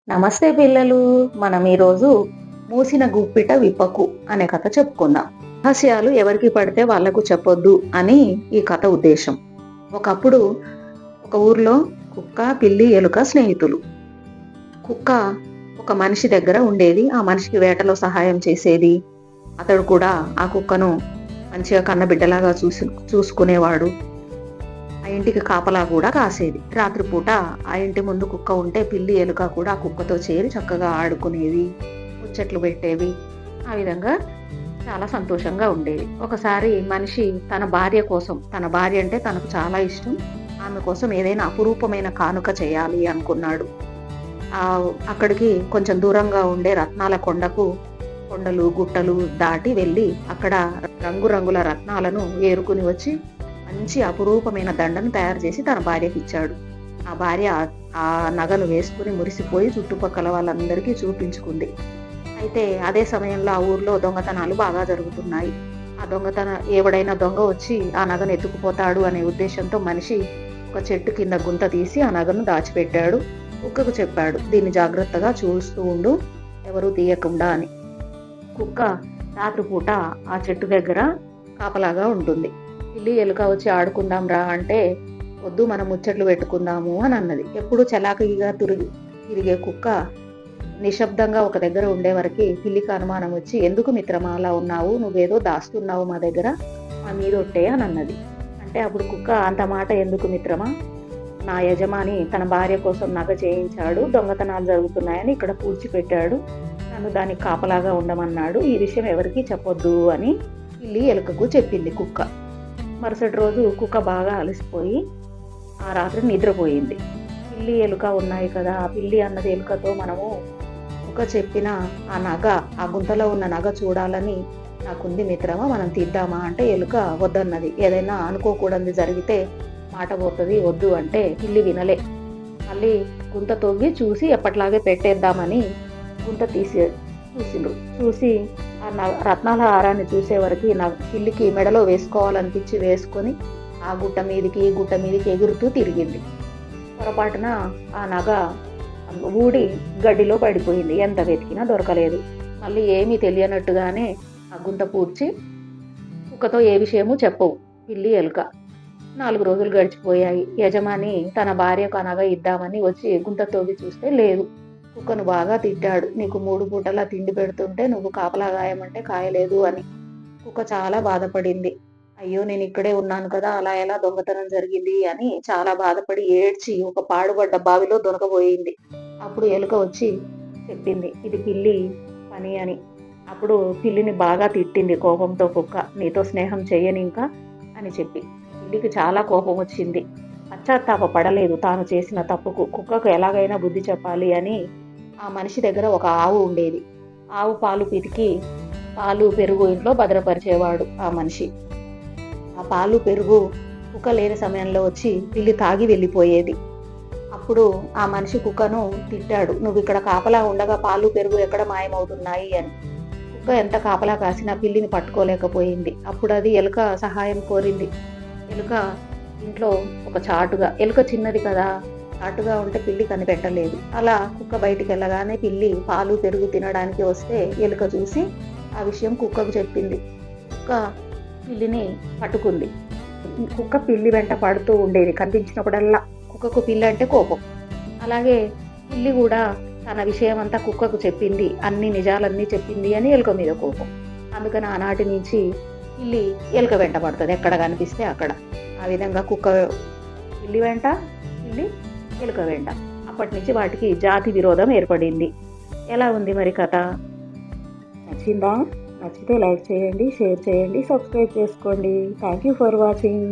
నమస్తే పిల్లలు. మనం ఈరోజు మూసిన గుప్పిట విప్పకు అనే కథ చెప్పుకుందాం. రహస్యాలు ఎవరికి పడితే వాళ్లకు చెప్పొద్దు అని ఈ కథ ఉద్దేశం. ఒకప్పుడు ఒక ఊర్లో కుక్క, పిల్లి, ఎలుక స్నేహితులు. కుక్క ఒక మనిషి దగ్గర ఉండేది. ఆ మనిషికి వేటలో సహాయం చేసేది. అతడు కూడా ఆ కుక్కను మంచిగా కన్నబిడ్డలాగా చూసుకునేవాడు. ఆ ఇంటికి కాపలా కూడా కాసేది. రాత్రిపూట ఆ ఇంటి ముందు కుక్క ఉంటే పిల్లి, ఎలుక కూడా ఆ కుక్కతో చేరి చక్కగా ఆడుకునేవి, ముచ్చట్లు పెట్టేవి. ఆ విధంగా చాలా సంతోషంగా ఉండేది. ఒకసారి మనిషి తన భార్య అంటే తనకు చాలా ఇష్టం, ఆమె కోసం ఏదైనా అపురూపమైన కానుక చేయాలి అనుకున్నాడు. అక్కడికి కొంచెం దూరంగా ఉండే రత్నాల కొండలు గుట్టలు దాటి వెళ్ళి అక్కడ రంగురంగుల రత్నాలను ఏరుకుని వచ్చి మంచి అపురూపమైన దండను తయారు చేసి తన భార్యకి ఇచ్చాడు. ఆ భార్య ఆ నగలు వేసుకుని మురిసిపోయి చుట్టుపక్కల వాళ్ళందరికీ చూపించుకుంది. అయితే అదే సమయంలో ఆ ఊర్లో దొంగతనాలు బాగా జరుగుతున్నాయి. ఎవడైనా దొంగ వచ్చి ఆ నగను ఎత్తుకుపోతాడు అనే ఉద్దేశంతో మనిషి ఒక చెట్టు కింద గుంత తీసి ఆ నగను దాచిపెట్టాడు. కుక్కకు చెప్పాడు, దీన్ని జాగ్రత్తగా చూస్తూ ఉండు, ఎవరూ తీయకుండా అని. కుక్క రాత్రిపూట ఆ చెట్టు దగ్గర కాపలాగా ఉంటుంది. పిల్లి, ఎలుక వచ్చి ఆడుకుందాం రా అంటే వద్దు, మనం ముచ్చట్లు పెట్టుకుందాము అని అన్నది. ఎప్పుడు చలాకీగా తిరిగే కుక్క నిశ్శబ్దంగా ఒక దగ్గర ఉండే వరకు పిల్లికి అనుమానం వచ్చి, ఎందుకు మిత్రమా అలా ఉన్నావు, నువ్వేదో దాస్తున్నావు మా దగ్గర, మా మీదొట్టే అని అన్నది. అంటే అప్పుడు కుక్క, అంత మాట ఎందుకు మిత్రమా, నా యజమాని తన భార్య కోసం నగ చేయించాడు, దొంగతనాలు జరుగుతున్నాయని ఇక్కడ పూడ్చిపెట్టాడు, నన్ను దానికి కాపలాగా ఉండమన్నాడు, ఈ విషయం ఎవరికీ చెప్పొద్దు అని పిల్లి ఎలుకకు చెప్పింది కుక్క. మరుసటి రోజు కుక్క బాగా అలసిపోయి ఆ రాత్రి నిద్రపోయింది. పిల్లి, ఎలుక ఉన్నాయి కదా, ఆ పిల్లి అన్నది ఎలుకతో, మనము కుక్క చెప్పిన ఆ గుంతలో ఉన్న నగ చూడాలని నాకుంది మిత్రమా, మనం తీద్దామా అంటే ఎలుక వద్దన్నది. ఏదైనా అనుకోకూడదు జరిగితే మాట పోతుంది, వద్దు అంటే పిల్లి వినలే. మళ్ళీ గుంత తవ్వి చూసి ఎప్పట్లాగే పెట్టేద్దామని గుంత చూసి ఆ రత్నాల హారాన్ని చూసే వరకు పిల్లికి మెడలో వేసుకోవాలనిపించి వేసుకొని ఆ గుట్ట మీదికి ఎగురుతూ తిరిగింది. పొరపాటున ఆ నగ ఊడి గడ్డిలో పడిపోయింది. ఎంత వెతికినా దొరకలేదు. మళ్ళీ ఏమీ తెలియనట్టుగానే ఆ గుంత పూడ్చి కుక్కతో ఏ విషయమూ చెప్పవు పిల్లి, ఎలుక. 4 రోజులు గడిచిపోయాయి. యజమాని తన భార్యకు ఆ నగ ఇద్దామని వచ్చి గుంత తవ్వి చూస్తే లేదు. కుక్కను బాగా తిట్టాడు, నీకు 3 పూటలా తిండి పెడుతుంటే నువ్వు కాపలా గాయమంటే కాయలేదు అని. కుక్క చాలా బాధపడింది. అయ్యో, నేను ఇక్కడే ఉన్నాను కదా, అలా ఎలా దొంగతనం జరిగింది అని చాలా బాధపడి ఏడ్చి ఒక పాడుబడ్డ బావిలో దొనకబోయింది. అప్పుడు ఎలుక వచ్చి చెప్పింది, ఇది పిల్లి పని అని. అప్పుడు పిల్లిని బాగా తిట్టింది కోపంతో కుక్క, నీతో స్నేహం చెయ్యని ఇంకా అని చెప్పి. పిల్లికి చాలా కోపం వచ్చింది. పశ్చాత్తాప పడలేదు తాను చేసిన తప్పుకు. కుక్కకు ఎలాగైనా బుద్ధి చెప్పాలి అని ఆ మనిషి దగ్గర ఒక ఆవు ఉండేది. ఆవు పాలు పితికి పాలు, పెరుగు ఇంట్లో భద్రపరిచేవాడు ఆ మనిషి. ఆ పాలు, పెరుగు కుక్క లేని సమయంలో వచ్చి పిల్లి తాగి వెళ్ళిపోయేది. అప్పుడు ఆ మనిషి కుక్కను తిట్టాడు, నువ్వు ఇక్కడ కాపలా ఉండగా పాలు, పెరుగు ఎక్కడ మాయమవుతున్నాయి అని. కుక్క ఎంత కాపలా కాసినా పిల్లిని పట్టుకోలేకపోయింది. అప్పుడు అది ఎలుక సహాయం కోరింది. ఎలుక ఇంట్లో ఒక చాటుగా, ఎలుక చిన్నది కదా, చాటుగా ఉంటే పిల్లి కనిపెట్టలేదు. అలా కుక్క బయటికి వెళ్ళగానే పిల్లి పాలు, పెరుగు తినడానికి వస్తే ఎలుక చూసి ఆ విషయం కుక్కకు చెప్పింది. కుక్క పిల్లిని పట్టుకుంది. కుక్క పిల్లి వెంట పడుతూ ఉండేది కనిపించినప్పుడల్లా. కుక్కకు పిల్లి అంటే కోపం. అలాగే పిల్లి కూడా తన విషయం అంతా కుక్కకు చెప్పింది, అన్ని నిజాలన్నీ చెప్పింది అని ఎలుక మీద కోపం. అందుకని ఆనాటి నుంచి పిల్లి ఎలుక వెంట పడుతుంది ఎక్కడ కనిపిస్తే అక్కడ. ఆ విధంగా కుక్క పిల్లి వెంట, పిల్లి ఎలుక వెంట. అప్పటి నుంచి వాటికి జాతి విరోధం ఏర్పడింది. ఎలా ఉంది మరి కథ? నచ్చిందా? నచ్చితే లైక్ చేయండి, షేర్ చేయండి, సబ్స్క్రైబ్ చేసుకోండి. Thank you for watching.